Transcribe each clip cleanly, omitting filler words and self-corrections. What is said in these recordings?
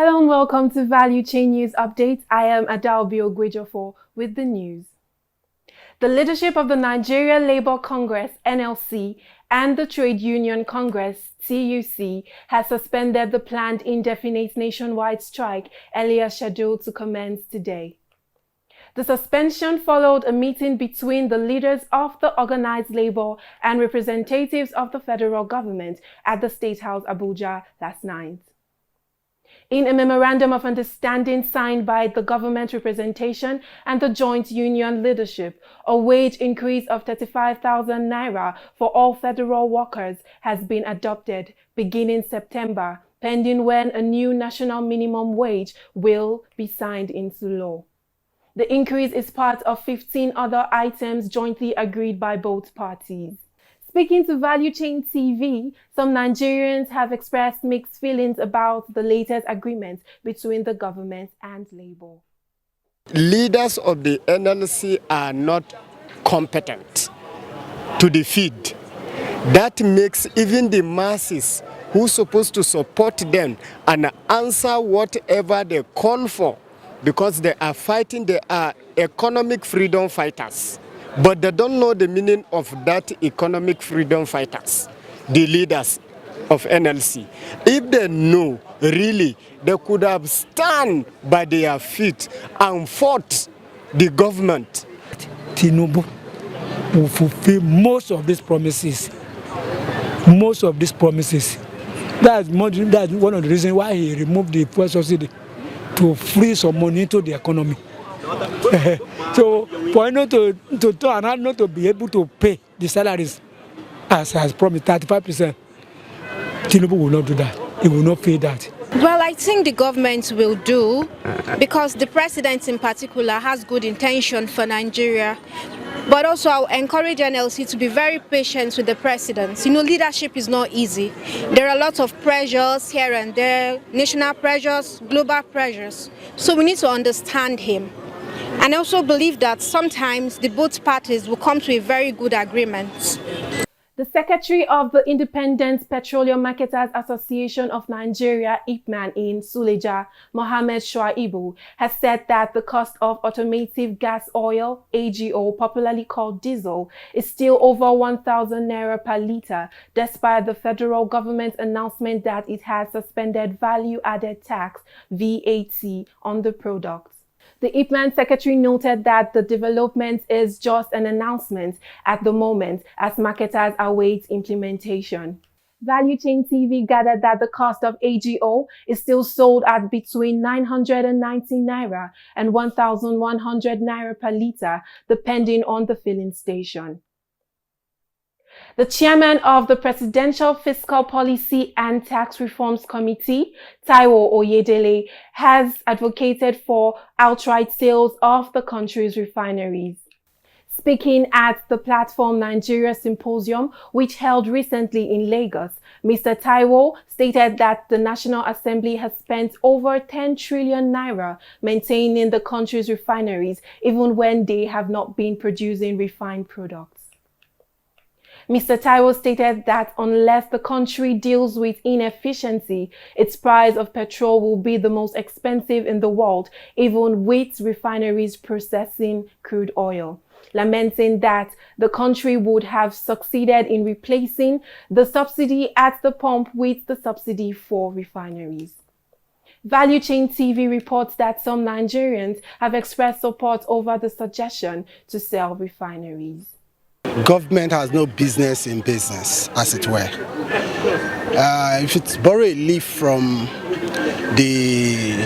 Hello and welcome to Valuechain News Updates. I am Adalbi Ogwejofor with the news. The leadership of the Nigeria Labour Congress (NLC) and the Trade Union Congress (TUC) has suspended the planned indefinite nationwide strike earlier scheduled to commence today. The suspension followed a meeting between the leaders of the organized labour and representatives of the federal government at the State House Abuja last night. In a memorandum of understanding signed by the government representation and the joint union leadership, a wage increase of 35,000 naira for all federal workers has been adopted beginning September, pending when a new national minimum wage will be signed into law. The increase is part of 15 other items jointly agreed by both parties. Speaking to Valuechain TV, some Nigerians have expressed mixed feelings about the latest agreement between the government and Labour. Leaders of the NLC are not competent to defeat. That makes even the masses who are supposed to support them and answer whatever they call for, because they are fighting, they are economic freedom fighters. But they don't know the meaning of that economic freedom fighters, the leaders of NLC. If they know, really, they could have stand by their feet and fought the government. Tinubu will fulfill most of these promises. Most of these promises. That's one of the reasons why he removed the fuel subsidy, to free some money into the economy. So for him not to be able to pay the salaries as has promised, 35%, Tinubu will not do that. He will not pay that. Well, I think the government will do, because the president in particular has good intention for Nigeria. But also I'll encourage NLC to be very patient with the president. You know, leadership is not easy. There are a lot of pressures here and there, national pressures, global pressures. So we need to understand him. And I also believe that sometimes the both parties will come to a very good agreement. The Secretary of the Independent Petroleum Marketers Association of Nigeria, IPMAN, in Suleja, Mohammed Shuaibu, has said that the cost of automotive gas oil, AGO, popularly called diesel, is still over 1,000 naira per litre, despite the federal government's announcement that it has suspended value-added tax, VAT, on the product. The IPMAN secretary noted that the development is just an announcement at the moment as marketers await implementation. Valuechain TV gathered that the cost of AGO is still sold at between 990 naira and 1,100 naira per litre, depending on the filling station. The chairman of the Presidential Fiscal Policy and Tax Reforms Committee, Taiwo Oyedele, has advocated for outright sales of the country's refineries. Speaking at the Platform Nigeria Symposium, which held recently in Lagos, Mr. Taiwo stated that the National Assembly has spent over 10 trillion naira maintaining the country's refineries, even when they have not been producing refined products. Mr. Taiwo stated that unless the country deals with inefficiency, its price of petrol will be the most expensive in the world, even with refineries processing crude oil, lamenting that the country would have succeeded in replacing the subsidy at the pump with the subsidy for refineries. Valuechain TV reports that some Nigerians have expressed support over the suggestion to sell refineries. Government has no business in business, as it were. If it's borrow a leaf from the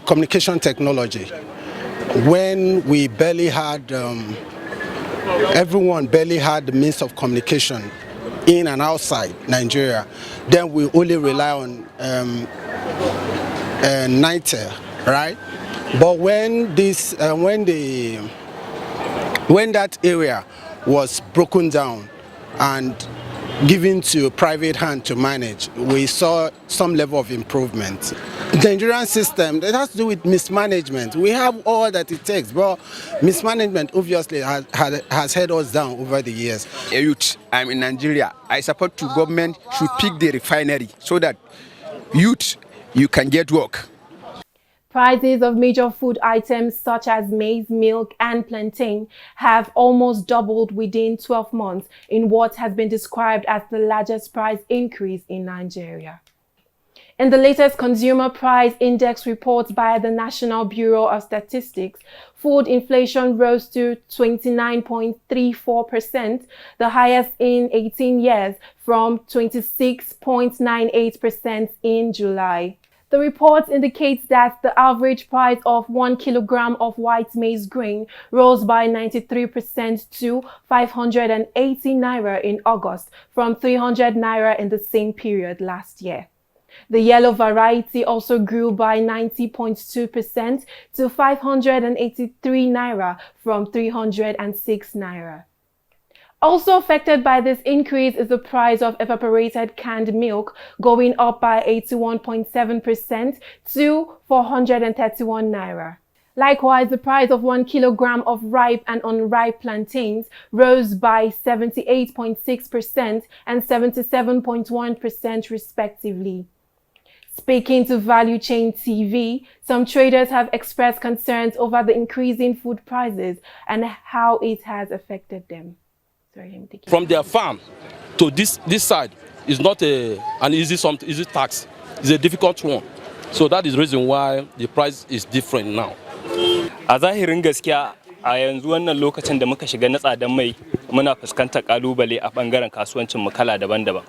communication technology, when we barely had, everyone barely had the means of communication in and outside Nigeria, then we only rely on NITEL, right? But when that area was broken down and given to a private hand to manage, we saw some level of improvement. The Nigerian system, it has to do with mismanagement. We have all that it takes, but mismanagement obviously has held us down over the years. A youth, I'm in Nigeria. I support the government should pick the refinery so that youth you can get work. Prices of major food items such as maize, milk, and plantain have almost doubled within 12 months in what has been described as the largest price increase in Nigeria. In the latest Consumer Price Index report by the National Bureau of Statistics, food inflation rose to 29.34%, the highest in 18 years, from 26.98% in July. The report indicates that the average price of 1 kilogram of white maize grain rose by 93% to 580 naira in August, from 300 naira in the same period last year. The yellow variety also grew by 90.2% to 583 naira from 306 naira. Also affected by this increase is the price of evaporated canned milk, going up by 81.7% to 431 naira. Likewise, the price of 1 kilogram of ripe and unripe plantains rose by 78.6% and 77.1% respectively. Speaking to Valuechain TV, some traders have expressed concerns over the increasing food prices and how it has affected them. From their farm to this side is not an easy tax. It's a difficult one. So that is the reason why the price is different now. A zahirin gaskiya a yanzu wannan lokacin da muka shiga na tsadan mai muna fuskantar kalubale a bangaren kasuwancin mu kala daban-daban.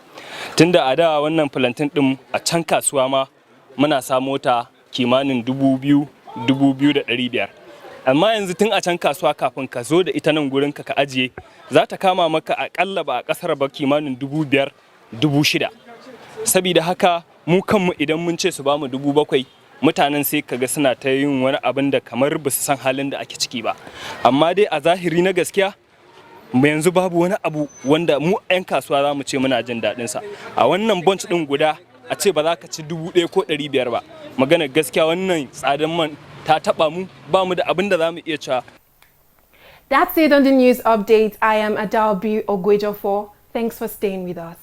Tunda a da wannan plantain din a can kasuwa ma muna samu ta kimanin 2,000-2,500. Amma yanzu tun a can kasuwa kafin ka zo da ita nan gurin ka ajiye za ta kama maka akalla ba a kasar ba kimanin 5,000-6,000. Saboda haka mu kanmu idan mun ce su bamu 7,000 mutanen sai kaga suna ta yin wani abin da kamar ba su san halin da ake ciki ba. Amma dai a zahiri na gaskiya yanzu babu wani abu wanda mu 'yan kasuwa za mu ce muna jin daɗin sa. A wannan bunch din guda a ce ba za ka ci 1,000 ko 500 ba. Maganar gaskiya wannan tsadan man ta taba mu ba mu da abin da za mu iya cewa. That's it on the news update. I am Adalbi Ogwejofor. Thanks for staying with us.